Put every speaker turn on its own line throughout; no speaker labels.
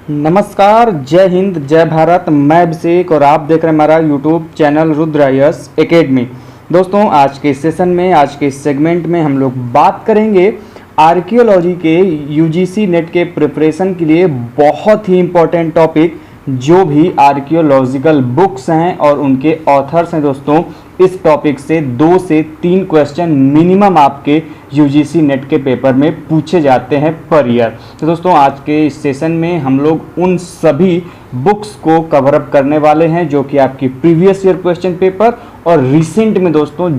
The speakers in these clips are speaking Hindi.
नमस्कार, जय हिंद, जय भारत। मैं अभिषेक और आप देख रहे हैं हमारा यूट्यूब चैनल रुद्रायस एकेडमी। दोस्तों, आज के सेशन में, आज के सेगमेंट में हम लोग बात करेंगे आर्कियोलॉजी के यूजीसी नेट के प्रिपरेशन के लिए बहुत ही इम्पोर्टेंट टॉपिक, जो भी आर्कियोलॉजिकल बुक्स हैं और उनके ऑथर्स हैं। दोस्तों, इस टॉपिक से 2 से 3 क्वेश्चन मिनिमम आपके यूजीसी नेट के पेपर में पूछे जाते हैं पर ईयर। तो दोस्तों, आज के इस सेशन में हम लोग उन सभी बुक्स को कवर अप करने वाले हैं जो कि आपकी प्रीवियस ईयर क्वेश्चन पेपर और रिसेंट में दोस्तों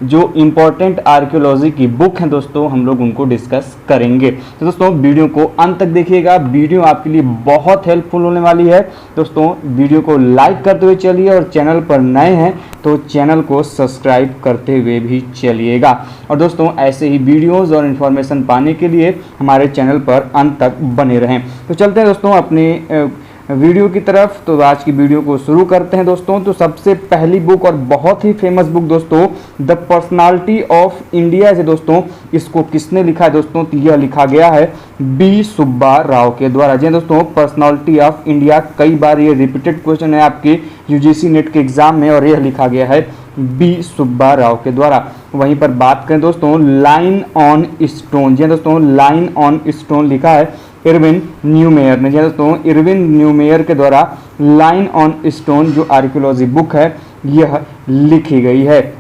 जो इम्पोर्टेंट आर्कियोलॉजी की बुक हैं दोस्तों, हम लोग उनको डिस्कस करेंगे। तो दोस्तों, वीडियो को अंत तक देखिएगा, वीडियो आपके लिए बहुत हेल्पफुल होने वाली है। दोस्तों, वीडियो को लाइक करते हुए चलिए और चैनल पर नए हैं तो चैनल को सब्सक्राइब करते हुए भी चलिएगा। और दोस्तों, ऐसे ही वीडियोज़ और इन्फॉर्मेशन पाने के लिए हमारे चैनल पर अंत तक बने रहें। तो चलते हैं दोस्तों अपने वीडियो की तरफ। तो आज की वीडियो को शुरू करते हैं दोस्तों। तो सबसे पहली बुक और बहुत ही फेमस बुक दोस्तों, द पर्सनालिटी ऑफ इंडिया है दोस्तों। इसको किसने लिखा है दोस्तों? तो यह लिखा गया है बी सुब्बा राव के द्वारा। जी दोस्तों, पर्सनालिटी ऑफ इंडिया, कई बार ये रिपीटेड क्वेश्चन है आपके यूजीसी नेट के एग्जाम में और यह लिखा गया है बी सुब्बा राव के द्वारा। वहीं पर बात करें दोस्तों, लाइन ऑन स्टोन, जी दोस्तों, लाइन ऑन स्टोन लिखा है इरविन न्यूमेयर ने। दोस्तों, इरविन न्यूमेयर के द्वारा लाइन ऑन स्टोन जो आर्कियोलॉजी बुक है यह लिखी गई है।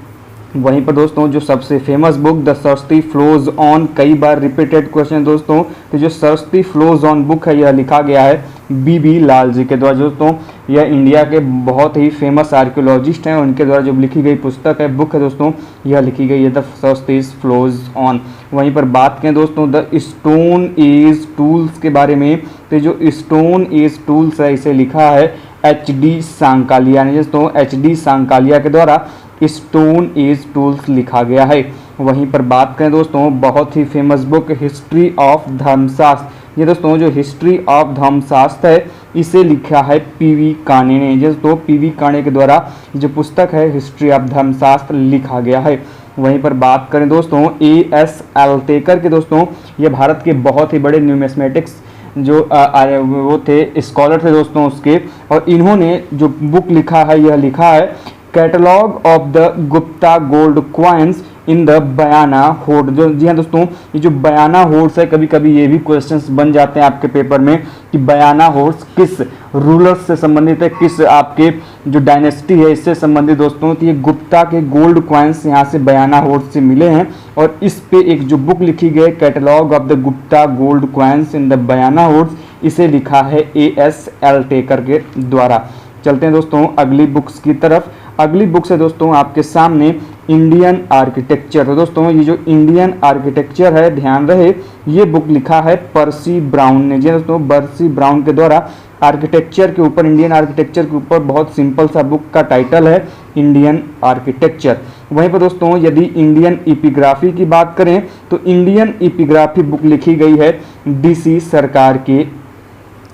वहीं पर दोस्तों, जो सबसे famous book the Saraswati flows on, कई बार रिपीटेड क्वेश्चन दोस्तों, तो जो सरस्वती फ्लोज ऑन बुक है यह लिखा गया है बी लाल जी के द्वारा। दोस्तों, यह इंडिया के बहुत ही फेमस आर्कियोलॉजिस्ट हैं, उनके द्वारा जो लिखी गई पुस्तक है, बुक है दोस्तों, यह लिखी गई है द सरस्वती फ्लोज ऑन। वहीं पर बात करें दोस्तों द स्टोन एज टूल्स के बारे में, तो जो स्टोन एज टूल्स है इसे लिखा है HD सांकालिया ने। दोस्तों, HD सांकालिया के द्वारा स्टोन एज टूल्स लिखा गया है। वहीं पर बात करें दोस्तों, बहुत ही फेमस बुक हिस्ट्री ऑफ धर्मशास्त्र, ये दोस्तों जो हिस्ट्री ऑफ धर्मशास्त्र है इसे लिखा है PV काणे ने। दोस्तों, PV काणे के द्वारा जो पुस्तक है हिस्ट्री ऑफ धर्मशास्त्र लिखा गया है। वहीं पर बात करें दोस्तों AS एल्टेकर के, दोस्तों ये भारत के बहुत ही बड़े न्यूमिस्मेटिक्स जो वो थे, स्कॉलर थे दोस्तों उसके, और इन्होंने जो बुक लिखा है यह लिखा है catalogue of the Gupta gold coins in the Bayana horde. जो जी हाँ दोस्तों, ये जो बयाना होर्ड्स है, कभी कभी ये भी क्वेश्चंस बन जाते हैं आपके पेपर में कि बयाना होर्ड्स किस रूलर्स से संबंधित है, किस आपके जो डायनेस्टी है इससे संबंधित दोस्तों। तो ये गुप्ता के गोल्ड क्वाइंस यहाँ से बयाना होर्ड्स से मिले हैं और इस पे एक जो बुक लिखी गई catalogue of the Gupta gold coins in the Bayana hoards, इसे लिखा है AS एल्टेकर के द्वारा। चलते हैं दोस्तों अगली बुक्स की तरफ। अगली बुक्स है दोस्तों आपके सामने इंडियन आर्किटेक्चर। तो दोस्तों, ये जो इंडियन आर्किटेक्चर है, ध्यान रहे ये बुक लिखा है पर्सी ब्राउन ने। जी दोस्तों, पर्सी ब्राउन के द्वारा आर्किटेक्चर के ऊपर, इंडियन आर्किटेक्चर के ऊपर बहुत सिंपल सा बुक का टाइटल है इंडियन आर्किटेक्चर। वहीं पर दोस्तों, यदि इंडियन इपिग्राफी की बात करें तो इंडियन इपिग्राफी बुक लिखी गई है DC सरकार के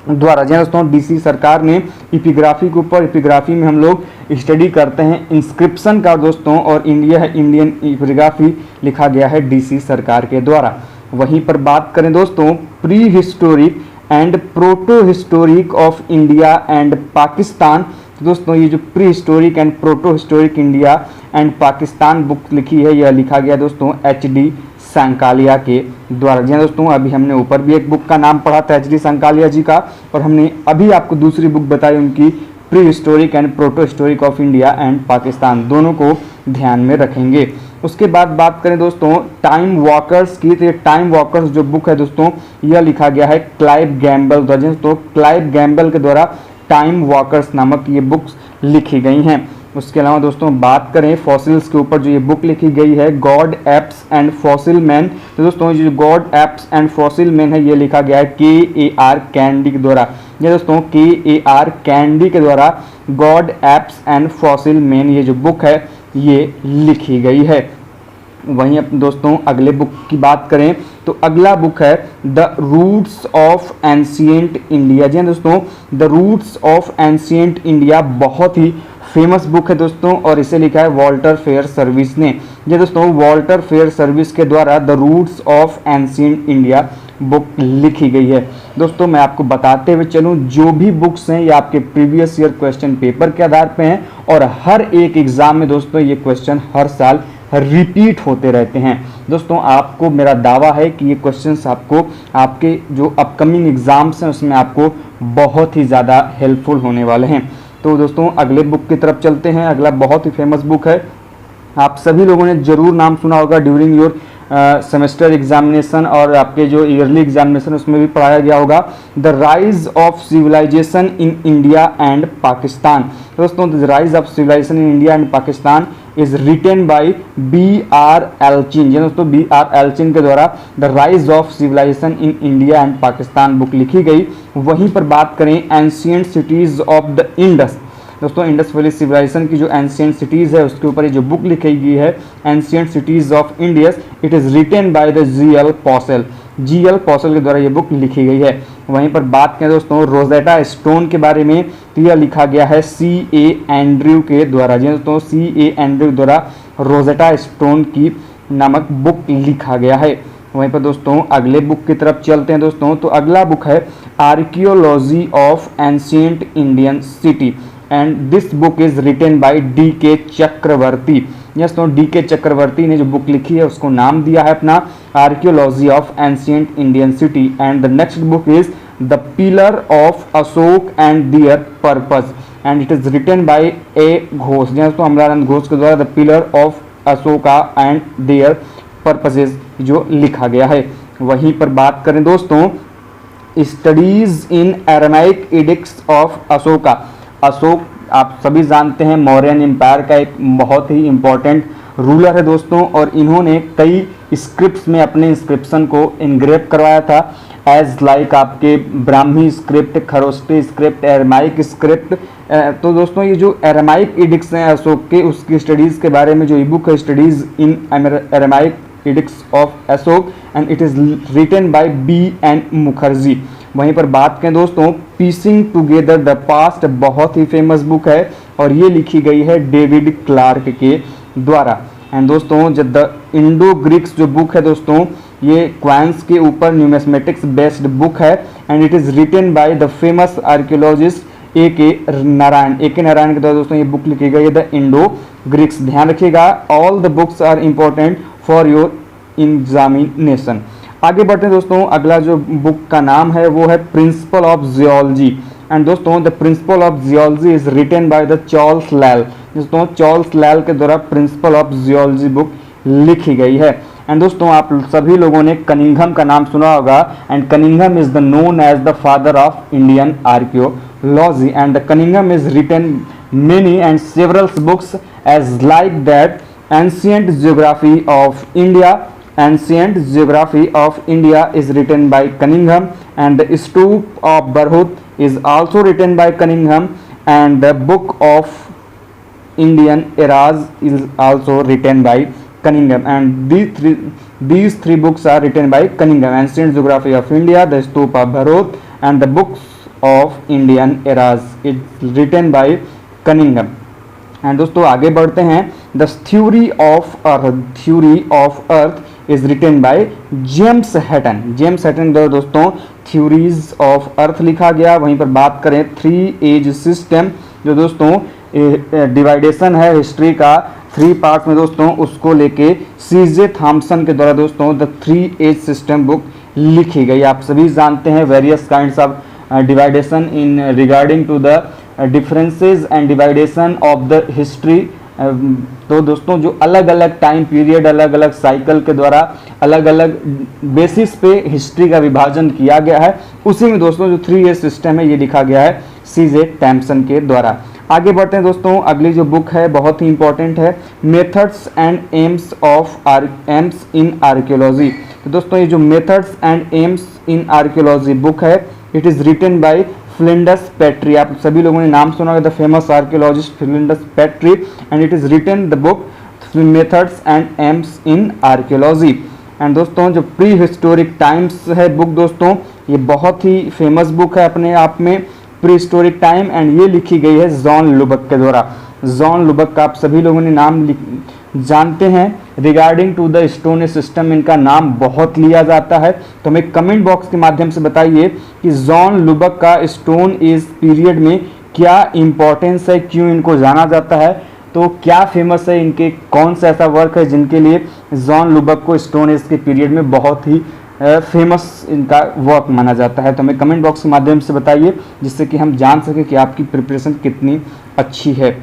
द्वारा। जी दोस्तों, DC सरकार ने इपिग्राफी के ऊपर, इपिग्राफी में हम लोग स्टडी करते हैं इंस्क्रिप्शन का दोस्तों, और इंडियन इपिग्राफी लिखा गया है DC सरकार के द्वारा। वहीं पर बात करें दोस्तों pre historic and proto historic of India and Pakistan. तो दोस्तों, ये जो pre historic and proto historic India and Pakistan book लिखी है यह लिखा गया दोस्तों HD सांकालिया के द्वारा। जी दोस्तों, अभी हमने ऊपर भी एक बुक का नाम पढ़ा था HD सांकालिया जी का, और हमने अभी आपको दूसरी बुक बताई उनकी pre historic and proto historic of India and Pakistan, दोनों को ध्यान में रखेंगे। उसके बाद बात करें दोस्तों टाइम वॉकर्स की, तो ये टाइम वॉकर्स जो बुक है दोस्तों यह लिखा गया है क्लाइव गैम्बल द्वारा। दोस्तों, क्लाइव गैम्बल के द्वारा टाइम वॉकर्स नामक ये बुक्स लिखी गई हैं। उसके अलावा दोस्तों बात करें फॉसिल्स के ऊपर, जो ये बुक लिखी गई है God apps and fossil man. तो दोस्तों, ये जो God apps and fossil man है ये लिखा गया है KAR कैंडी के द्वारा। ये दोस्तों KAR कैंडी के द्वारा God apps and fossil man ये जो बुक है ये लिखी गई है। वहीं अब दोस्तों अगले बुक की बात करें तो अगला बुक है the roots of ancient India. जी दोस्तों, the roots of ancient India बहुत ही फेमस बुक है दोस्तों, और इसे लिखा है वॉल्टर फेयर सर्विस ने। ये दोस्तों वॉल्टर फेयर सर्विस के द्वारा the roots of ancient India book लिखी गई है। दोस्तों मैं आपको बताते हुए चलूँ, जो भी बुक्स हैं ये आपके प्रीवियस ईयर क्वेश्चन पेपर के आधार पे हैं और हर एक एग्जाम में दोस्तों ये क्वेश्चन हर साल रिपीट होते रहते हैं। दोस्तों आपको मेरा दावा है कि ये क्वेश्चंस आपको आपके जो अपकमिंग एग्जाम्स हैं उसमें आपको बहुत ही ज़्यादा हेल्पफुल होने वाले हैं। तो दोस्तों अगले बुक की तरफ चलते हैं। अगला बहुत ही फेमस बुक है, आप सभी लोगों ने जरूर नाम सुना होगा, ड्यूरिंग योर सेमेस्टर एग्जामिनेशन और आपके जो ईयरली एग्जामिनेशन उसमें भी पढ़ाया गया होगा, the rise of civilisation in India and Pakistan. दोस्तों the rise of civilisation in India and Pakistan is written by B.R. Allchin. दोस्तों B.R. एल्चिन के द्वारा the rise of civilisation in India and Pakistan book लिखी गई। वहीं पर बात करें ancient cities of the Indus, दोस्तों इंडस वैली सिविलाइजेशन की जो एंशिएंट सिटीज़ है उसके ऊपर ये जो बुक लिखी गई है ancient cities of Indians, it is written by the G.L. पॉसेल। G.L. पॉसेल के द्वारा ये बुक लिखी गई है। वहीं पर बात करें दोस्तों रोजेटा स्टोन के बारे में, तो यह लिखा गया है C.A. एंड्रयू के द्वारा। जी दोस्तों C.A. एंड्रयू द्वारा रोजेटा स्टोन की नामक बुक लिखा गया है। वहीं पर दोस्तों अगले बुक की तरफ चलते हैं दोस्तों, तो अगला बुक है archaeology of ancient Indian city and this book is written bye D.K. चक्रवर्ती। दोस्तों D.K. चक्रवर्ती ने जो बुक लिखी है उसको नाम दिया है अपना archaeology of ancient Indian city and the next book is the pillar of Ashok and their purpose and it is written by A. Ghosh. दोस्तों अमरानंद घोष के द्वारा the pillar of Ashoka and their purposes जो लिखा गया है। वहीं पर बात करें दोस्तों studies in Aramaic edicts of Ashoka. Ashok आप सभी जानते हैं मौर्यन एम्पायर का एक बहुत ही इम्पोर्टेंट रूलर है दोस्तों, और इन्होंने कई स्क्रिप्ट्स में अपने इंस्क्रिप्शन को इनग्रेव करवाया था एज लाइक आपके Brahmi script, Kharosthi script, Aramaic script. तो दोस्तों ये जो एरामाइक एडिक्ट्स हैं अशोक के, उसकी स्टडीज़ के बारे में जो ई बुक है studies in Aramaic edicts of Ashok and it is written by B.N. Mukherjee. वहीं पर बात करें दोस्तों पीसिंग टुगेदर द पास्ट, बहुत ही फेमस बुक है और ये लिखी गई है डेविड क्लार्क के द्वारा। एंड दोस्तों जब द इंडो ग्रीक्स जो बुक है दोस्तों ये क्वाइंस के ऊपर न्यूमेस्मेटिक्स बेस्ड बुक है and it is written by the famous archaeologist A.K. Narain. A.K. Narain के द्वारा दोस्तों ये बुक लिखी गई है द इंडो ग्रीक्स। ध्यान रखिएगा all the books are important for your examination. आगे बढ़ते हैं दोस्तों, अगला जो बुक का नाम है वो है प्रिंसिपल ऑफ जियोलॉजी एंड दोस्तों the principle of geology is written by the Charles Lyell. दोस्तों चार्ल्स लैल के द्वारा प्रिंसिपल ऑफ जियोलॉजी बुक लिखी गई है। एंड दोस्तों आप सभी लोगों ने कनिंघम का नाम सुना होगा and Cunningham is the known as the father of Indian archaeology and the Cunningham is written many and several books as like that ancient geography of India. Ancient Geography of India is written by Cunningham and the Stoop of Barhut is also written by Cunningham and the Book of Indian Eras is also written by Cunningham and these three books are written by Cunningham. Ancient Geography of India, the Stoop of Barhut and the Books of Indian Eras is written by Cunningham. And दोस्तों आगे बढ़ते हैं the theory of earth is written by James Hutton. James Hutton द्वारा दोस्तों थ्योरीज ऑफ अर्थ लिखा गया। वहीं पर बात करें 3 एज सिस्टम, जो दोस्तों डिवाइडेशन है हिस्ट्री का 3 पार्ट में दोस्तों, उसको लेके C.J. थॉम्सन के द्वारा दोस्तों द 3 एज सिस्टम बुक लिखी गई। आप सभी जानते हैं various kinds of dividation in regarding to the differences and dividation of the history. तो दोस्तों जो अलग अलग टाइम पीरियड, अलग अलग साइकिल के द्वारा अलग अलग बेसिस पे हिस्ट्री का विभाजन किया गया है, उसी में दोस्तों जो 3 एज सिस्टम है ये लिखा गया है C.J. थॉम्सन के द्वारा। आगे बढ़ते हैं दोस्तों, अगली जो बुक है बहुत ही इंपॉर्टेंट है, methods and aims in archaeology. तो दोस्तों ये जो methods and aims in archaeology book है it is written by Flinders Petrie. आप सभी लोगों ने नाम सुना होगा the famous archaeologist Flinders Petrie and it is written the book methods and aims in archaeology. And दोस्तों जो प्री हिस्टोरिक टाइम्स है बुक दोस्तों ये बहुत ही फेमस बुक है अपने आप में, प्री हिस्टोरिक टाइम, एंड ये लिखी गई है जॉन लुबक के द्वारा। जॉन लुबक का आप सभी लोगों ने नाम जानते हैं। Regarding to the stone system इनका नाम बहुत लिया जाता है, तो हमें कमेंट बॉक्स के माध्यम से बताइए कि जॉन लुबक का स्टोन एज पीरियड में क्या इंपॉर्टेंस है, क्यों इनको जाना जाता है, तो क्या फेमस है इनके, कौन सा ऐसा वर्क है जिनके लिए जॉन लुबक को स्टोन एज के पीरियड में बहुत ही फेमस इनका वर्क माना जाता है। तो हमें कमेंट बॉक्स के माध्यम से बताइए, जिससे कि हम जान सकें कि आपकी प्रिपरेशन कितनी अच्छी है।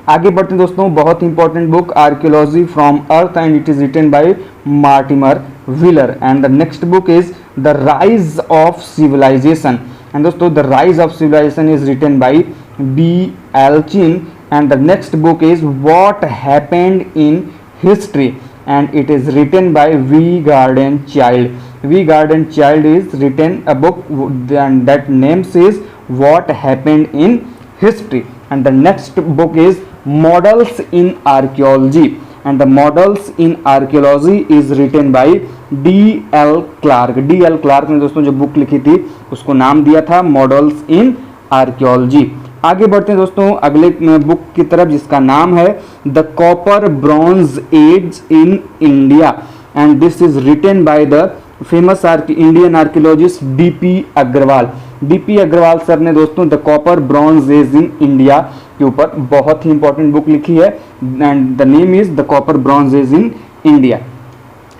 आगे बढ़ते हैं दोस्तों, बहुत ही important book archaeology from earth and it is written by Mortimer Wheeler and the next book is the rise of civilisation and दोस्तों the rise of civilization is written by B Allchin and the next book is what happened in history and it is written by V Garden Child. V Garden Child is written a book and that name is what happened in history and the next book is models in archaeology and the models in archaeology is written by D.L. Clark. D.L. Clark ने दोस्तों जो बुक लिखी थी उसको नाम दिया था मॉडल्स इन आर्कियोलॉजी। आगे बढ़ते हैं दोस्तों अगले बुक की तरफ जिसका नाम है the copper bronze age in India and this is written by the famous Indian archaeologist DP Agrawal. DP Agrawal sir ने दोस्तों the copper bronze age in India के ऊपर बहुत ही इंपॉर्टेंट बुक लिखी है and the name is the copper bronze age in India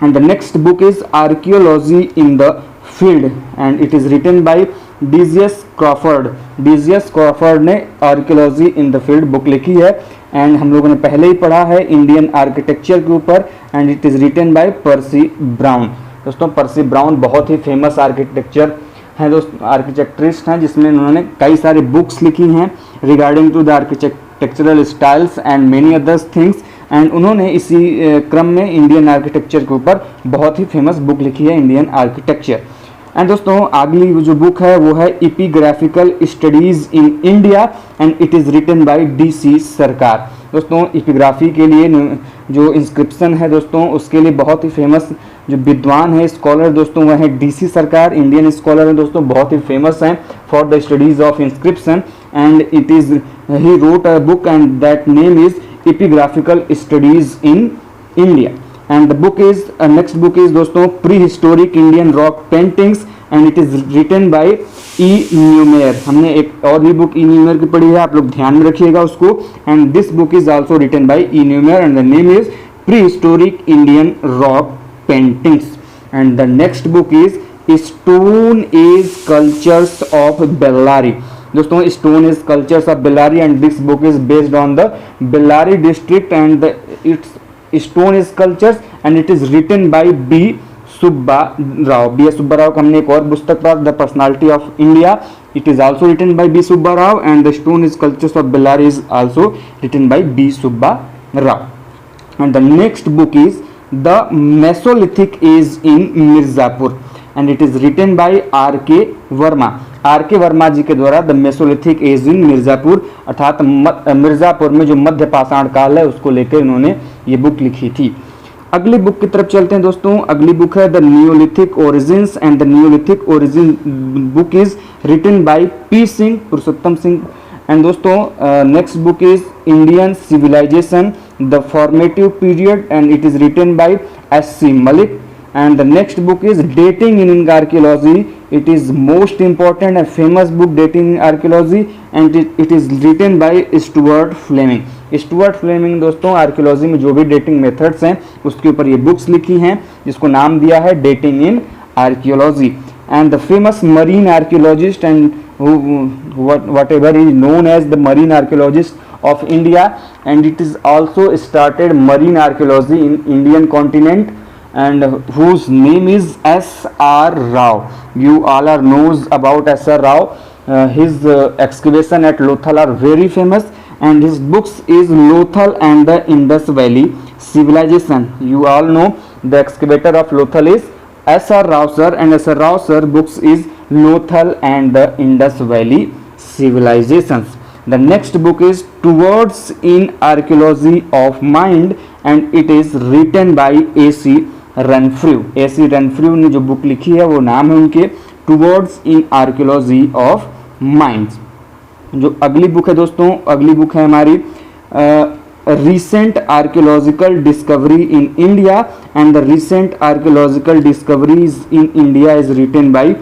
and the next book is archaeology in the field and it is written by DGS Crawford. DGS Crawford ने archaeology in the field book लिखी है एंड हम लोगों ने पहले ही पढ़ा है इंडियन आर्किटेक्चर के ऊपर and it is written by Percy Brown. दोस्तों पर्सी ब्राउन बहुत ही फेमस आर्किटेक्चर हैं दोस्तों, आर्किटेक्चरिस्ट हैं जिसमें उन्होंने कई सारी बुक्स लिखी हैं regarding to the architectural styles and many others things and उन्होंने इसी क्रम में इंडियन आर्किटेक्चर के ऊपर बहुत ही फेमस बुक लिखी है इंडियन आर्किटेक्चर। एंड दोस्तों अगली जो बुक है वो है epigraphical studies in India and it is written by DC Sircar. दोस्तों इपिग्राफी के लिए जो इंस्क्रिप्शन है दोस्तों उसके लिए बहुत ही फेमस जो विद्वान है स्कॉलर दोस्तों वह है डीसी सरकार, इंडियन स्कॉलर है दोस्तों, बहुत ही फेमस हैं for the studies of inscription and it is he wrote a book and that name is epigraphical studies in India and the book is next book is दोस्तों prehistoric Indian rock paintings and it is written by E. Neumayer। हमने एक और भी बुक E. Neumayer की पढ़ी है, आप लोग ध्यान में रखिएगा उसको and this book is also written by E. Neumayer and the name is prehistoric Indian rock paintings and the next book is stone age cultures of Bellary। दोस्तों stone age cultures of Bellary and this book is based on the Bellary district and its stone sculptures and it is written by B Subba Rao. B S Subba Rao का हमने एक और पुस्तक पढ़ा the personality of India, it is also written by B Subba Rao and the stone sculptures of Bellary is also written by B Subba Rao and the next book is the mesolithic age in Mirzapur and it is written by R K Verma. R K Verma जी के द्वारा the mesolithic age in Mirzapur अर्थात मिर्जापुर में जो मध्य पाषाण काल है उसको लेकर इन्होंने ये बुक लिखी थी। अगली बुक की तरफ चलते हैं दोस्तों, अगली बुक है the Neolithic origins and the Neolithic origin book is written by P Singh Purushottam Singh and दोस्तों next book is Indian civilization the formative period and it is written by S C Malik and the next book is dating in archaeology, it is most important and famous book dating in archaeology and it is written by Stuart Fleming। Stuart Fleming दोस्तों आर्कियोलॉजी में जो भी डेटिंग मेथड्स हैं उसके ऊपर ये बुक्स लिखी हैं जिसको नाम दिया है dating in archaeology and the famous marine archaeologist and whatever is known as the marine archaeologist of India and it is also started marine archaeology in Indian continent and whose name is S.R. Rao। You all are knows about S.R. Rao, his excavation at Lothal are very famous and his books is Lothal and the Indus Valley Civilization। You all know the excavator of Lothal is S.R. Rao sir and S.R. Rao sir books is Lothal and the Indus Valley Civilizations। The next book is Towards in Archaeology of Mind and it is written by A.C. रनफ्रू। A.C. रनफ्रू ने जो बुक लिखी है वो नाम है उनके towards in archaeology of minds. जो अगली बुक है दोस्तों, अगली बुक है हमारी recent archaeological discovery in India, and the recent archaeological discoveries in India is written by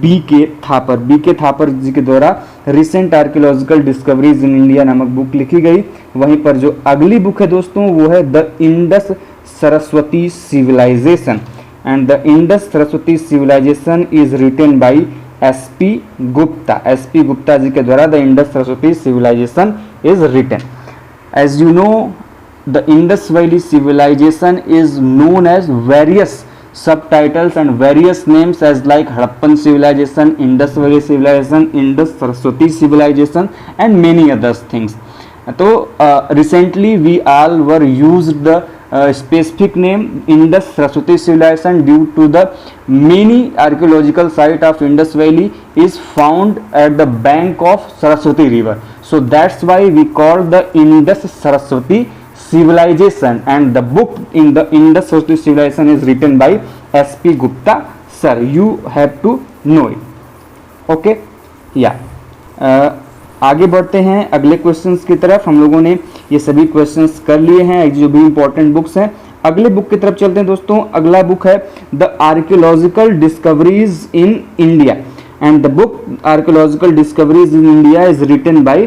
B.K. Thapar. B.K. Thapar जी के द्वारा recent archaeological discoveries in India नामक बुक लिखी गई। वहीं पर जो अगली बुक है दोस्तों वो है the Indus Saraswati civilization, and the Indus Saraswati civilization is written by S.P. Gupta. S.P. Gupta ji के द्वारा the Indus Saraswati civilization is written. As you know, the Indus Valley civilization is known as various subtitles and various names as like Harappan civilization, Indus Valley civilization, Indus Saraswati civilization and many other things. So recently we all were used the specific name Indus Saraswati civilization due to the many archaeological site of Indus Valley is found at the bank of Saraswati river. So that's why we call the Indus Saraswati civilization, and the book in the Indus Saraswati civilization is written by S.P. Gupta sir. You have to know it. Okay, yeah. आगे बढ़ते हैं अगले क्वेश्चंस की तरफ। हम लोगों ने ये सभी क्वेश्चंस कर लिए हैं जो भी इंपॉर्टेंट बुक्स हैं। अगले बुक की तरफ चलते हैं दोस्तों। अगला बुक है the archaeological discoveries in India, and the book archaeological discoveries in India is written by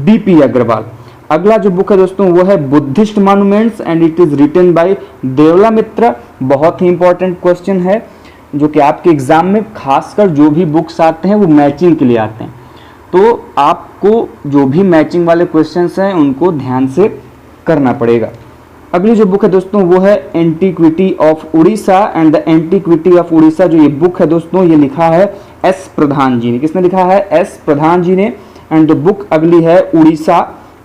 B.P. Agrawal. अगला जो बुक है दोस्तों वो है Buddhist monuments and it is written by Debala Mitra. बहुत ही इंपॉर्टेंट क्वेश्चन है जो कि आपके एग्जाम में खासकर जो भी बुक्स आते हैं वो मैचिंग के लिए आते हैं, तो आपको जो भी मैचिंग वाले क्वेश्चंस हैं उनको ध्यान से करना पड़ेगा। अगली जो बुक है दोस्तों वो है antiquity of Orissa, and the antiquity of Orissa जो ये बुक है दोस्तों ये लिखा है एस प्रधान जी ने। किसने लिखा है? एस प्रधान जी ने। एंड द बुक अगली है Orissa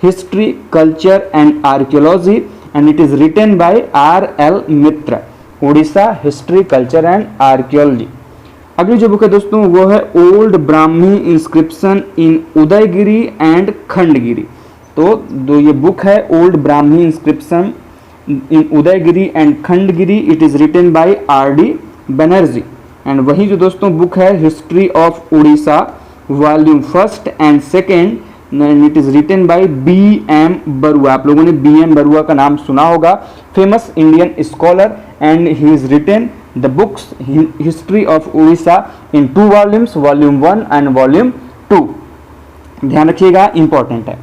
history culture and archaeology, and it is written by R.L. Mitra. Orissa history culture and archaeology. अगली जो बुक है दोस्तों वो है old Brahmi inscription in Udayagiri and Khandagiri. तो ये बुक है old Brahmi inscription in Udayagiri and Khandagiri, it is written by R.D. Banerjee. एंड वही जो दोस्तों बुक है history of Orissa volume 1 and 2, it is written by B.M. Barua. आप लोगों ने B.M. बरुआ का नाम सुना होगा, famous Indian scholar, and he is written the books history of Orissa in 2 volumes, volume 1 and volume 2। ध्यान रखिएगा, इंपॉर्टेंट है।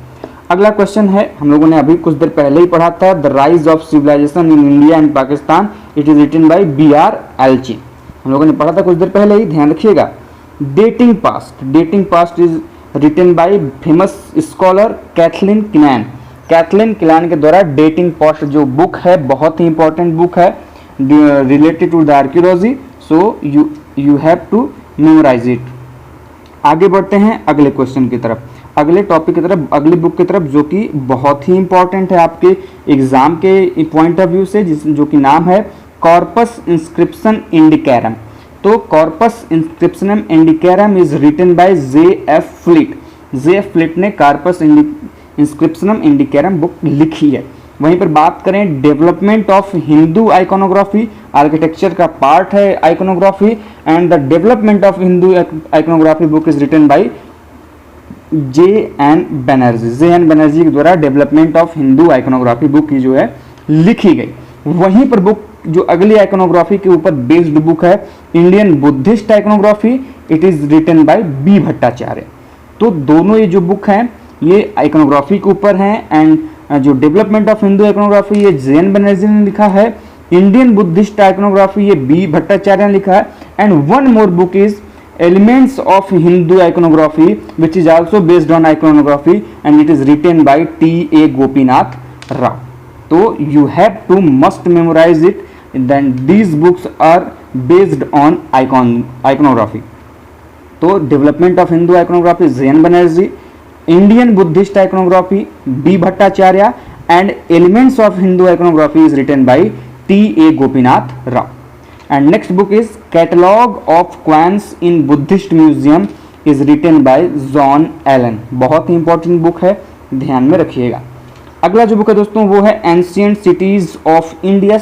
अगला क्वेश्चन है, हम लोगों ने अभी कुछ देर पहले ही पढ़ा था, the rise of civilisation in India and Pakistan, it is written by B.R. Allchin. हम लोगों ने पढ़ा था कुछ देर पहले ही, ध्यान रखिएगा। Dating past is written by famous scholar Kathleen Killan. Kathleen Killan के द्वारा डेटिंग पास्ट जो बुक है बहुत ही इंपॉर्टेंट बुक है related to the archaeology, so you have to memorize it. आगे बढ़ते हैं अगले क्वेश्चन की तरफ, अगले टॉपिक की तरफ, अगली बुक की तरफ जो कि बहुत ही इंपॉर्टेंट है आपके एग्जाम के पॉइंट ऑफ व्यू से, जो कि नाम है कॉर्पस इंस्क्रिप्शन इंडिकैरम। तो corpus inscriptionum indicarum is written by J.F. Fleet. J.F. Fleet ने कॉर्पस इंस्क्रिप्शनम इंडिकैरम बुक लिखी है। वहीं पर बात करें development of Hindu iconography, architecture का पार्ट है iconography, and the development of Hindu iconography book is written by J.N. Banerjee. J.N. Banerjee के द्वारा development of Hindu iconography book की जो है लिखी गई। वहीं पर बुक जो अगली आइकोनोग्राफी के ऊपर बेस्ड बुक है Indian Buddhist iconography, it is written by B. Bhattacharya. तो दोनों ये जो बुक हैं ये आइकोनोग्राफी के ऊपर हैं, एंड जो डेवलपमेंट ऑफ हिंदू आइकोनोग्राफी ये J.N. बनर्जी ने लिखा है, इंडियन बुद्धिस्ट आइकोनोग्राफी ये B. भट्टाचार्य ने लिखा है, and one more book is elements of Hindu iconography which is also based on iconography, and it is written by T.A. Gopinath Rao. तो you have to must memorize it, then these books are based on iconography। तो development of Hindu iconography J.N. Banerjee, Indian Buddhist iconography B. Bhattacharya, and elements of Hindu iconography is written by T.A. Gopinath Rao. And next book is catalogue of coins in Buddhist museum, is written by John Allan. बहुत ही इंपॉर्टेंट बुक है, ध्यान में रखिएगा। अगला जो बुक है दोस्तों वो है एंशिएंट सिटीज ऑफ इंडिया।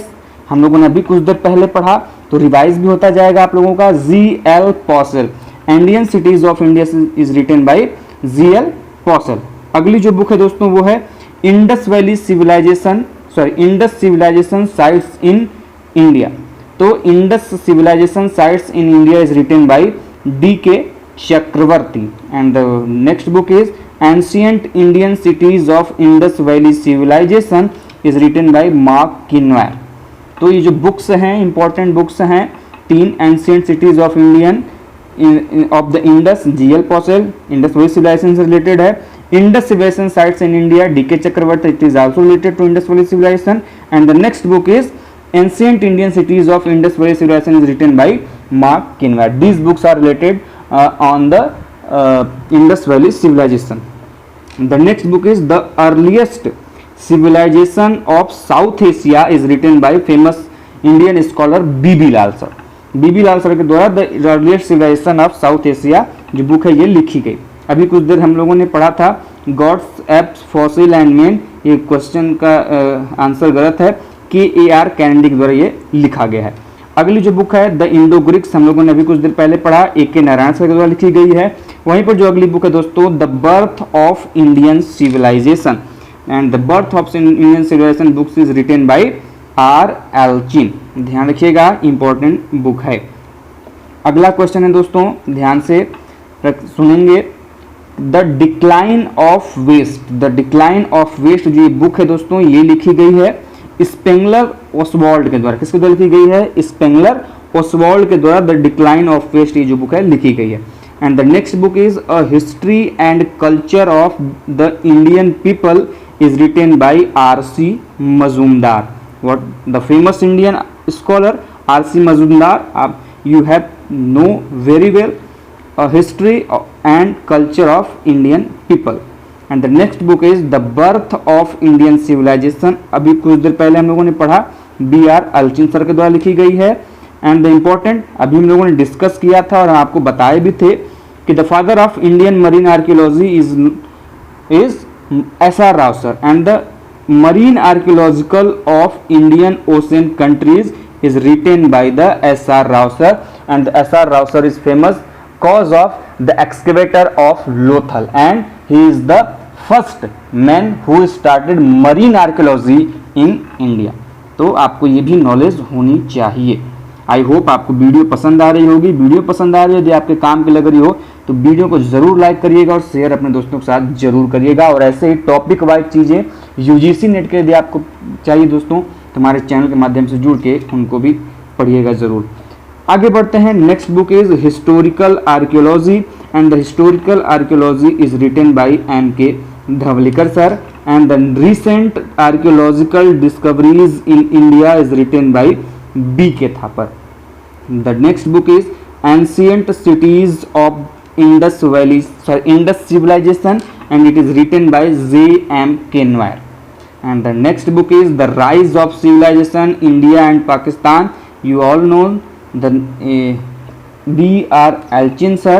हम लोगों ने अभी कुछ देर पहले पढ़ा तो रिवाइज भी होता जाएगा आप लोगों का। G.L. Possehl, Indian cities of India is written by G.L. Possehl. अगली जो बुक है दोस्तों वो है Indus valley civilization Indus civilization sites in India. तो Indus civilization sites in India is written by D.K. Chakrabarti. And the next book is ancient Indian cities of Indus valley civilization is written by Mark Kenoyer. तो ये जो बुक्स हैं, इंपॉर्टेंट बुक्स हैं, 3 ancient cities of Indian of the Indus, G.L. Possehl, Indus valley civilization से रिलेटेड है। Indus civilization sites in India, D.K. Chakrabarti, it is also related to Indus valley civilization. And the next book is ancient Indian cities of Indus valley civilization is written by Mark Kenoyer. These books are related on the Indus valley civilization. The next book is The Earliest Civilization of South Asia is written by famous Indian scholar B.B. Lal sir। B.B. Lal sir के द्वारा The Earliest Civilization of South Asia जो बुक है ये लिखी गई। अभी कुछ देर हम लोगों ने पढ़ा था gods apes fossil and man, ये क्वेश्चन का आंसर गलत है, K.A.R. कैनेडी के द्वारा ये लिखा गया है। अगली जो बुक है द इंडो ग्रीक्स, हम लोगों ने अभी कुछ देर पहले पढ़ा, A.K. नारायण सर के द्वारा लिखी गई है। वहीं पर जो अगली बुक है दोस्तों the birth of Indian civilisation, and the birth of Indian civilisation books is written by R. Allchin. ध्यान रखिएगा, इंपॉर्टेंट बुक है। अगला क्वेश्चन है दोस्तों, ध्यान से सुनेंगे, the decline of west. The decline of west जो ये बुक है दोस्तों ये लिखी गई है स्पेंगलर ओसवाल्ड के द्वारा। किसके द्वारा लिखी गई है? स्पेंगलर ओसवाल्ड के द्वारा द डिक्लाइन ऑफ वेस्ट ये जो बुक है लिखी गई है। And the next book is a history and culture of the Indian people is written by R.C. Majumdar. What the famous Indian scholar R.C. Majumdar, आप you have know very well a history and culture of Indian people. And the next book is the birth of Indian civilization, अभी कुछ देर पहले हम लोगों ने पढ़ा, B.R. एल्चिन सर के द्वारा लिखी गई है। एंड द इम्पोर्टेंट अभी हम लोगों ने डिस्कस किया था और हम आपको बताए भी थे कि the father of Indian marine archaeology is S.R. Rao sir, and the marine archaeological of Indian ocean countries is written by the S.R. Rao sir, and the S.R. Rao sir is famous cause of the excavator of Lothal, and he is the first man who started marine archaeology in India। तो आपको ये भी नॉलेज होनी चाहिए। आई होप आपको वीडियो पसंद आ रही होगी। वीडियो पसंद आ रही है, यदि आपके काम की लग रही हो तो वीडियो को जरूर लाइक करिएगा और शेयर अपने दोस्तों के साथ जरूर करिएगा। और ऐसे ही टॉपिक वाइज चीज़ें UGC नेट के यदि आपको चाहिए दोस्तों तो हमारे चैनल के माध्यम से जुड़ के उनको भी पढ़िएगा जरूर। आगे बढ़ते हैं। Next book is historical archaeology, and the historical archaeology is written by M.K. Dhavalikar sir, and the recent archaeological discoveries in India is written by B.K. Thapar. The next book is ancient cities of Indus civilization, and it is written by J.M. Kenoyer. And the next book is The Rise of Civilization, India and Pakistan. You all know the B.R. Elchin sir,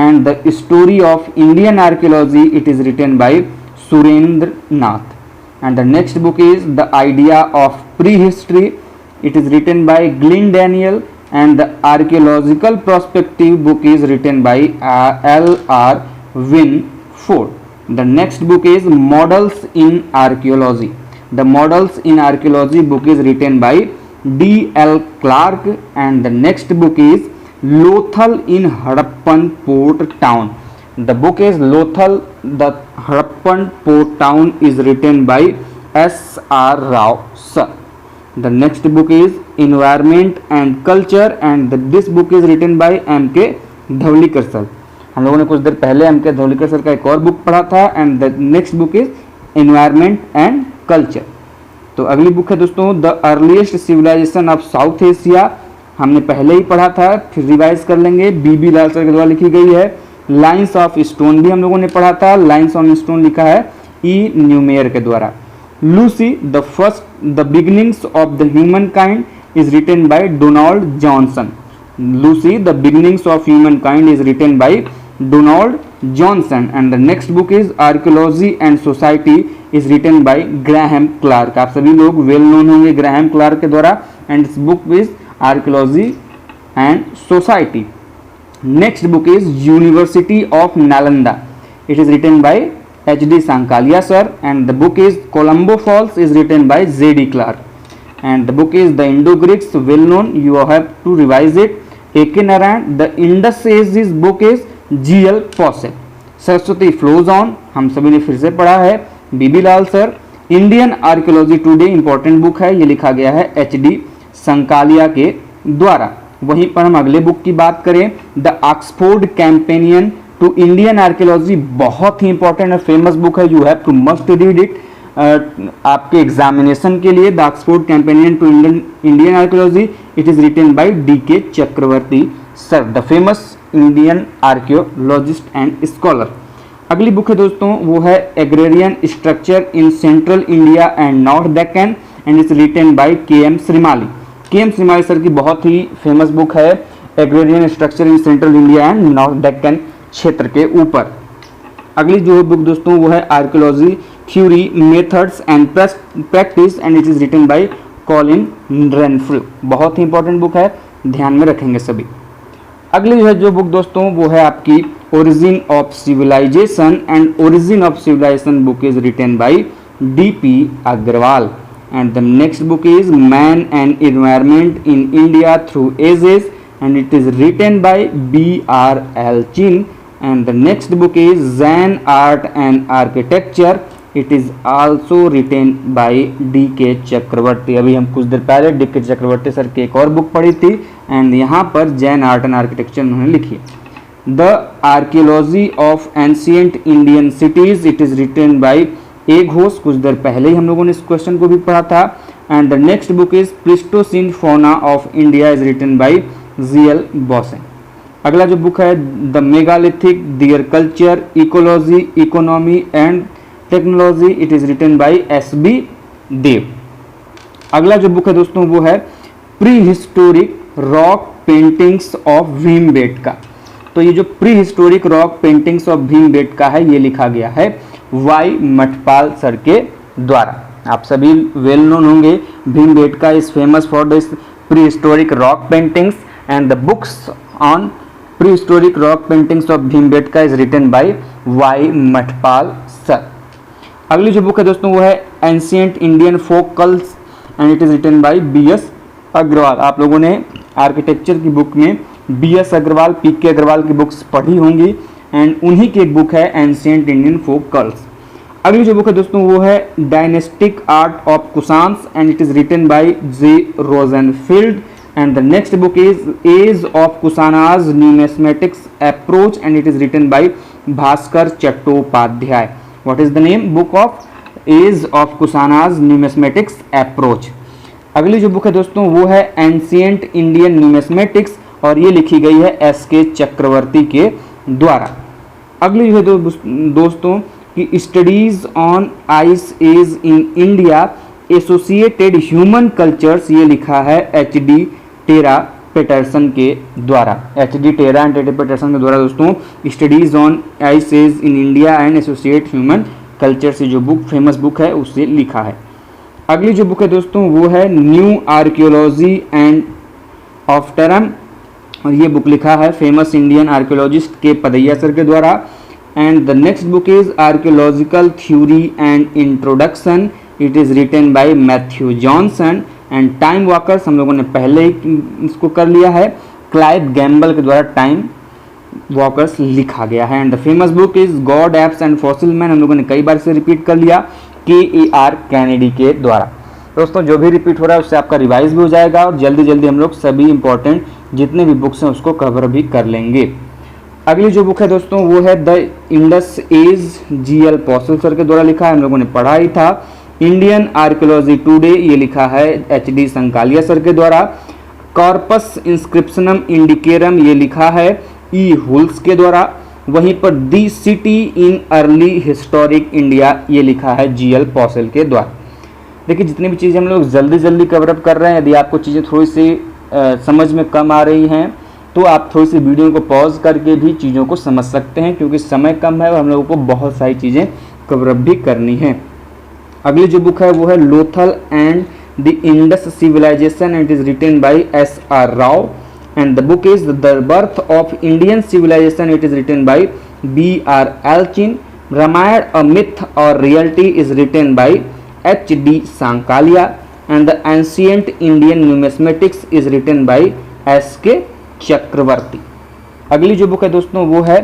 and the story of Indian archaeology, it is written by Surendra Nath. And the next book is The Idea of Prehistory. It is written by Glyn Daniel, and the Archaeological Perspective book is written by L.R. Winford. The next book is Models in Archaeology. The Models in Archaeology book is written by D.L. Clark, and the next book is Lothal in Harappan Port Town. The book is Lothal, the Harappan Port Town is written by S.R. Rao sir. The next book is Environment and Culture, and this book is written by M.K. Dhavalikar sir. हम लोगों ने कुछ देर पहले M.K. धवलिकर सर का एक और बुक पढ़ा था, and the next book is environment and culture. तो अगली बुक है दोस्तों the earliest civilisation of South Asia, हमने पहले ही पढ़ा था, फिर रिवाइज कर लेंगे। B.B. लाल सर के द्वारा लिखी गई है। लाइन्स ऑफ स्टोन भी हम लोगों ने पढ़ा था, लाइन्स ऑन स्टोन लिखा है E. न्यूमेयर के द्वारा। Lucy the beginnings of the humankind is written by Donald Johanson. Lucy, the beginnings of humankind is written by Donald Johnson, and the next book is Archaeology and Society is written by Graham Clark। आप सभी लोग वेल नोन होंगे ग्राहम क्लार्क के द्वारा, and this book is Archaeology and Society। Next book is University of Nalanda, it is written by H.D. Sankalia sir, and the book is Colombo Falls is written by J.D. Clark, and the book is The Indo-Greeks, well known, you have to revise it. A.K. Narayan, The Indus Age book is G.L. Fawcett. Saraswati flows on, हम सभी ने फिर से पढ़ा है, BB Lal sir. Indian archaeology today important book है, ये लिखा गया है H.D. संकालिया के द्वारा. वहीं पर हम अगले बुक की बात करें, the Oxford companion to Indian archaeology, बहुत ही इंपॉर्टेंट है, फेमस बुक है, you have to must read it आपके एग्जामिनेशन के लिए. The Oxford companion to Indian archaeology, it is written by D.K. Chakrabarti sir, the famous Indian archaeologist and scholar. अगली बुक है दोस्तों, वो है agrarian structure in central India and north Deccan, and it's written by K.M. Shrimali. K.M. Shrimali sir की बहुत ही फेमस बुक है, agrarian structure in central India and north Deccan क्षेत्र के ऊपर. अगली जो बुक दोस्तों वो है archaeology theory, methods and practice, and it is written by Colin Renfrew. बहुत ही इंपॉर्टेंट बुक है, ध्यान में रखेंगे सभी. अगली जो बुक दोस्तों वो है आपकी origin of civilisation, and origin of civilisation book is written by D.P. Agrawal. And the next book is Man and Environment in India Through Ages, and it is written by B.R. Elchin. And the next book is Zen Art and Architecture, it is also written by D.K. चक्रवर्ती. अभी हम कुछ देर पहले D.K. चक्रवर्ती सर की एक और बुक पढ़ी थी, एंड यहाँ पर जैन आर्ट एंड आर्किटेक्चर उन्होंने लिखी है. The archaeology of ancient Indian cities, it is written by A Ghosh. कुछ देर पहले ही हम लोगों ने इस क्वेश्चन को भी पढ़ा था. And the next book is pleistocene fauna of India, is written by G.L. बॉसेन. अगला जो बुक है the megalithic, their culture, ecology, economy and technology, it is written by S.B. Deo. अगला जो बुक है दोस्तों वो है prehistoric rock paintings of Bhimbetka. तो ये जो prehistoric rock paintings of Bhimbetka है, ये लिखा गया है वाई मठपाल सर के द्वारा. आप सभी वेल नोन होंगे, Bhimbetka is famous for this prehistoric rock paintings, and the books on prehistoric rock paintings of Bhimbetka is written by Y Mathpal sir. अगली जो बुक है दोस्तों वो है ancient Indian folk cults, and it is written by B.S. Agrawal. आप लोगों ने आर्किटेक्चर की बुक में B.S. अग्रवाल, P.K. अग्रवाल की बुक्स पढ़ी होंगी, एंड उन्हीं की एक बुक है एंशियंट इंडियन फोक कल्ट्स. अगली जो बुक है दोस्तों वो है dynastic art of Kushans, and it is written by J. Rosenfield. And the next book is age of Kushanas numismatics approach, and it is written by Bhaskar Chattopadhyay. What is the name? Book of age of Kushanas numismatics approach. अगली जो बुक है दोस्तों वो है एंशियंट इंडियन न्यूमिस्मेटिक्स, और ये लिखी गई है S.K. चक्रवर्ती के द्वारा. अगली जो है दोस्तों कि studies on ice age in India associated human cultures, ये लिखा है H.D. टेरा पेटरसन के द्वारा. H.D. Terra and Terra Peterson के द्वारा दोस्तों studies on ice age in India and associate human culture से जो बुक फेमस बुक है उससे लिखा है. अगली जो बुक है दोस्तों वो है new archaeology end of term, और ये बुक लिखा है फेमस इंडियन आर्कियोलॉजिस्ट के पदैया सर के द्वारा. And the next book is archaeological theory and introduction, it is written by Matthew Johnson. And time walkers हम लोगों ने पहले ही इसको कर लिया है, क्लाइव गैम्बल के द्वारा टाइम वॉकर्स लिखा गया है. And the famous book is God apps and fossil man, हम लोगों ने कई बार से रिपीट कर लिया, K.A.R. कैनेडी के द्वारा. दोस्तों जो भी रिपीट हो रहा है उससे आपका रिवाइज भी हो जाएगा, और जल्दी जल्दी हम लोग सभी इंपॉर्टेंट जितने भी बुक्स हैं उसको कवर भी कर लेंगे. अगली जो बुक है दोस्तों वो है the Indus age, G.L. Possehl sir के द्वारा लिखा है, हम लोगों ने पढ़ा ही था. इंडियन आर्कियोलॉजी टुडे, ये लिखा है H.D. संकालिया सर के द्वारा. कॉर्पस इंस्क्रिप्शनम इंडिकेरम, ये लिखा है E. हुल्स के द्वारा. वहीं पर the city in early historic India, ये लिखा है G.L. पॉसल के द्वारा. देखिए जितनी भी चीज़ें हम लोग जल्दी जल्दी कवर अप कर रहे हैं, यदि आपको चीज़ें थोड़ी सी समझ में कम आ रही हैं तो आप थोड़ी सी वीडियो को पॉज करके भी चीज़ों को समझ सकते हैं, क्योंकि समय कम है और हम लोगों को बहुत सारी चीज़ें कवर अप भी करनी है. अगली जो बुक है वो है Lothal and the Indus civilization, it is written by S.R. Rao. And the book is the birth of Indian civilization, it is written by B.R. Allchin. Ramayana a myth or reality is written by H.D. Sankalia and the ancient Indian numismatics is written by S.K. Chakrabarti. अगली जो बुक है दोस्तों वो है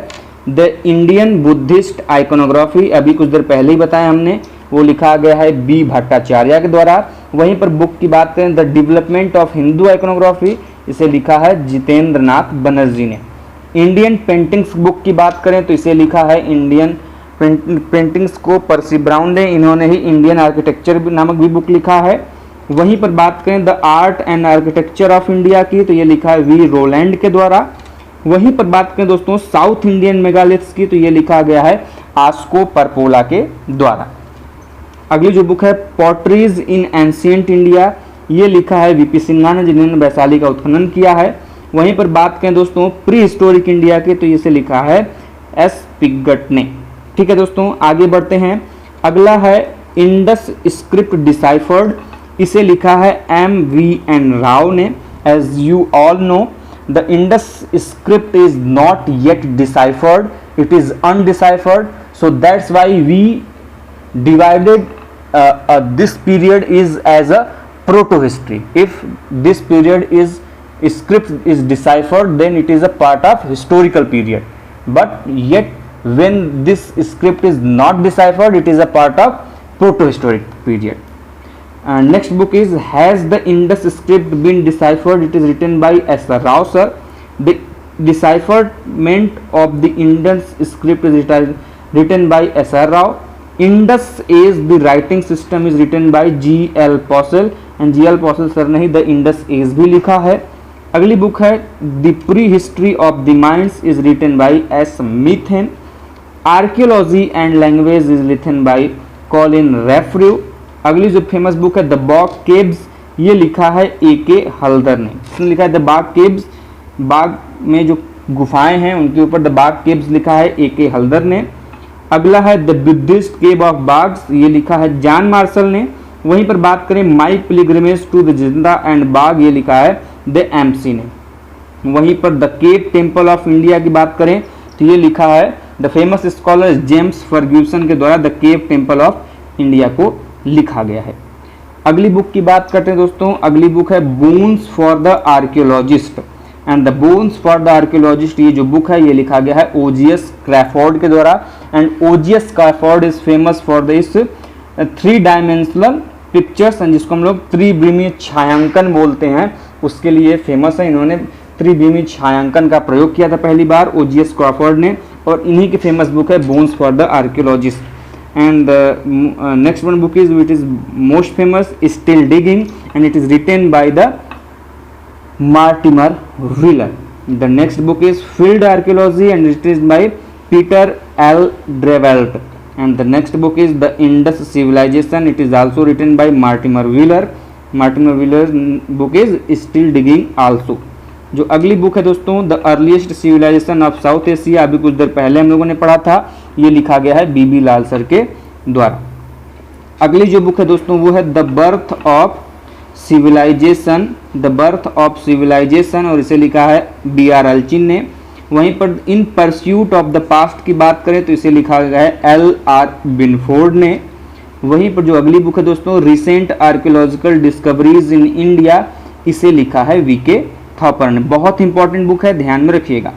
द इंडियन बुद्धिस्ट आइकोनोग्राफी, अभी कुछ देर पहले ही बताया हमने, वो लिखा गया है बी भट्टाचार्य के द्वारा। वहीं पर बुक की बात करें the development of Hindu iconography, इसे लिखा है जितेंद्र नाथ बनर्जी ने। इंडियन पेंटिंग्स बुक की बात करें तो इसे लिखा है इंडियन पेंटिंग्स को पर्सी ब्राउन ने, इन्होंने ही इंडियन आर्किटेक्चर नामक भी बुक लिखा है। वहीं पर बात करें the art and architecture of India की तो ये लिखा है वी रोलैंड के द्वारा। वहीं पर बात करें दोस्तों साउथ इंडियन मेगालिथ्स की तो ये लिखा गया है आस्को परपोला के द्वारा। अगली जो बुक है पॉटरीज इन एंशियंट इंडिया, ये लिखा है वीपी सिन्हा ने, जिन्होंने वैशाली का उत्खनन किया है। वहीं पर बात करें दोस्तों प्री हिस्टोरिक इंडिया के तो इसे लिखा है एस पिगट ने। ठीक है दोस्तों, आगे बढ़ते हैं। अगला है इंडस स्क्रिप्ट डिसाइफर्ड, इसे लिखा है M.V.N. राव ने। As you all know the Indus script is not yet deciphered, it is undeciphered, so that's why we divided this period is as a proto history. If this period is script is deciphered, then it is a part of historical period, but yet when this script is not deciphered, it is a part of proto historic period. And next book is has the Indus script been deciphered, it is written by S. Rao sir. The decipherment of the Indus script is written by S. R. Rao. Indus Age the writing system is written by G. L. Posel and G. L. Posel sir ने ही the Indus Age भी लिखा है। अगली बुक है The Prehistory of the Minds is written by S. Mithen. Archaeology and Language is written by Colin Refrew. अगली जो फेमस बुक है द बाग केव्स, ये लिखा है A.K. हल्दर ने। इसने लिखा है द बाग केव्स, बाग में जो गुफाएं हैं उनके ऊपर द बाग केव्स लिखा है A.K. हल्दर ने। अगला है द बुद्धिस्ट केव ऑफ बाग्स, ये लिखा है जॉन मार्शल ने। वहीं पर बात करें my pilgrimage to the Ajanta and Bagh, ये लिखा है द M.C. ने। वहीं पर the cave temple of India की बात करें तो ये लिखा है the famous scholar James Fergusson के द्वारा the cave temple of India को लिखा गया है। अगली बुक की बात करते हैं दोस्तों, अगली बुक है bones for the archaeologist and the bones for the archaeologist, ये जो बुक है ये लिखा गया है ओजीएस क्रैफोर्ड के द्वारा। And OGS Crawford is famous for this 3 dimensional pictures, जिसको हम लोग त्रिविमीय छायांकन बोलते हैं, उसके लिए फेमस है। इन्होंने त्रिविमीय छायांकन का प्रयोग किया था पहली बार ओजीएस क्रैफोर्ड ने, और इन्हीं की फेमस बुक है bones for the archaeologist. And the next one book is which is most famous is Still Digging and it is written by the Mortimer Wheeler. The next book is Field Archaeology and it is by Peter L. Drevelt. And the next book is The Indus Civilization. It is also written by Mortimer Wheeler. Mortimer Wheeler's book is Still Digging also. जो अगली बुक है दोस्तों the earliest civilisation of South Asia, अभी कुछ देर पहले हम लोगों ने पढ़ा था, ये लिखा गया है बीबी लाल सर के द्वारा। अगली जो बुक है दोस्तों वो है the birth of civilisation, the birth of civilisation, और इसे लिखा है B.R. अल्चिन ने। वहीं पर in pursuit of the past की बात करें तो इसे लिखा गया है L.R. बिनफोर्ड ने। वहीं पर जो अगली बुक है दोस्तों recent archaeological discoveries in India, इसे लिखा है V.K. थॉपर ने। बहुत इंपॉर्टेंट बुक है, ध्यान में रखिएगा।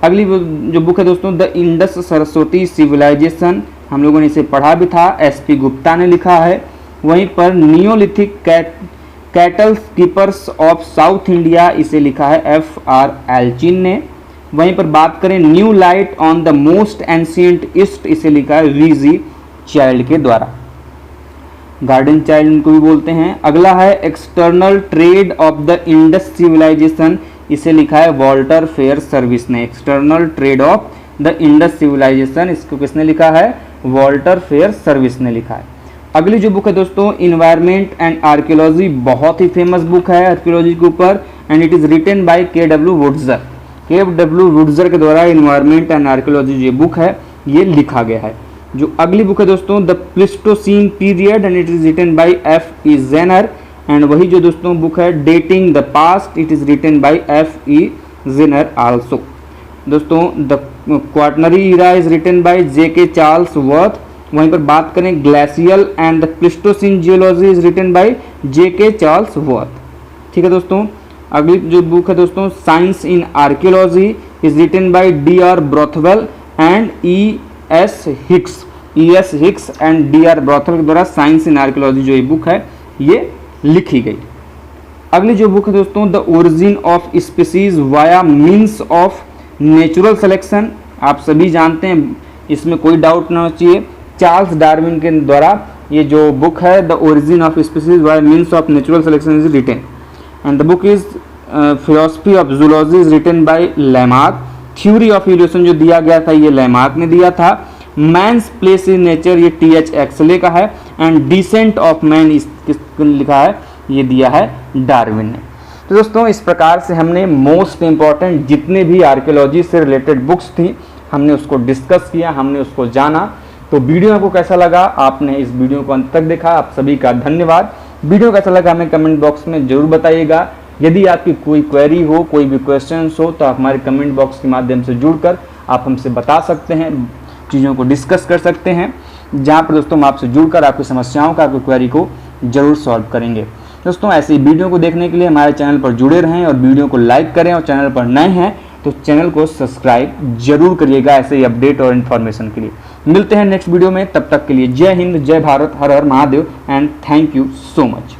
अगली जो बुक है दोस्तों द इंडस सरस्वती सिविलाइजेशन, हम लोगों ने इसे पढ़ा भी था, S.P. गुप्ता ने लिखा है। वहीं पर Neolithic cattle keepers of south India, इसे लिखा है F.R. एल्चिन ने। वहीं पर बात करें new light on the most ancient east, इसे लिखा है V.G. चाइल्ड के द्वारा। गार्डन चाइल्ड इनको भी बोलते हैं। अगला है external trade of the Indus civilisation, इसे लिखा है वॉल्टर फेयर सर्विस ने। External trade of the Indus civilisation, इसको किसने लिखा है? वॉल्टर फेयर सर्विस ने लिखा है। अगली जो बुक है दोस्तों इन्वायरमेंट एंड आर्कियोलॉजी, बहुत ही फेमस बुक है आर्कियोलॉजी के ऊपर, and it is written by K.W. Butzer. K.W. Butzer के द्वारा इन्वायरमेंट एंड आर्कियोलॉजी जो बुक है ये लिखा गया है। जो अगली बुक है दोस्तों the Pleistocene period and it is written by F.E. Zeuner. And वही जो दोस्तों बुक है dating the past, it is written by F.E. Zeuner also. दोस्तों the quaternary era is written by J.K. Charlesworth. वहीं पर बात करें glacial and the Pleistocene geology is written by J.K. Charlesworth. ठीक है दोस्तों, अगली जो बुक है दोस्तों science in archaeology is written by D.R. ब्रॉथवेल and E.S. Higgs and D.R. Brothwell के द्वारा साइंस इन आर्कियोलॉजी जो ये बुक है ये लिखी गई। अगली जो बुक है दोस्तों the origin of species via means of natural selection. आप सभी जानते हैं, इसमें कोई डाउट ना होना चाहिए, चार्ल्स डार्विन के द्वारा ये जो बुक है the origin of species via means of natural selection is written and the book is philosophy of zoology is written by Lamarck. Theory of evolution जो दिया गया था ये लैमार्क ने दिया था। मैंस प्लेस इन नेचर ये T.H. एक्सले का है एंड डिसेंट ऑफ मैन किसने लिखा है, ये दिया है डार्विन ने। तो दोस्तों इस प्रकार से हमने मोस्ट इम्पॉर्टेंट जितने भी आर्कियोलॉजी से रिलेटेड बुक्स थी हमने उसको डिस्कस किया, हमने उसको जाना। तो वीडियो आपको कैसा लगा, आपने इस वीडियो को अंत तक देखा, आप सभी का धन्यवाद। वीडियो कैसा लगा हमें कमेंट बॉक्स में जरूर बताइएगा। यदि आपकी कोई क्वेरी हो, कोई भी क्वेश्चन हो तो आप हमारे कमेंट बॉक्स के माध्यम से जुड़कर आप हमसे बता सकते हैं, चीज़ों को डिस्कस कर सकते हैं, जहाँ पर दोस्तों हम आपसे जुड़कर आपकी समस्याओं का, आपकी क्वेरी को जरूर सॉल्व करेंगे। दोस्तों ऐसी वीडियो को देखने के लिए हमारे चैनल पर जुड़े रहें और वीडियो को लाइक करें, और चैनल पर नए हैं तो चैनल को सब्सक्राइब जरूर करिएगा ऐसे ही अपडेट और इन्फॉर्मेशन के लिए। मिलते हैं नेक्स्ट वीडियो में, तब तक के लिए जय हिंद, जय भारत, हर हर Mahadev and thank you so much.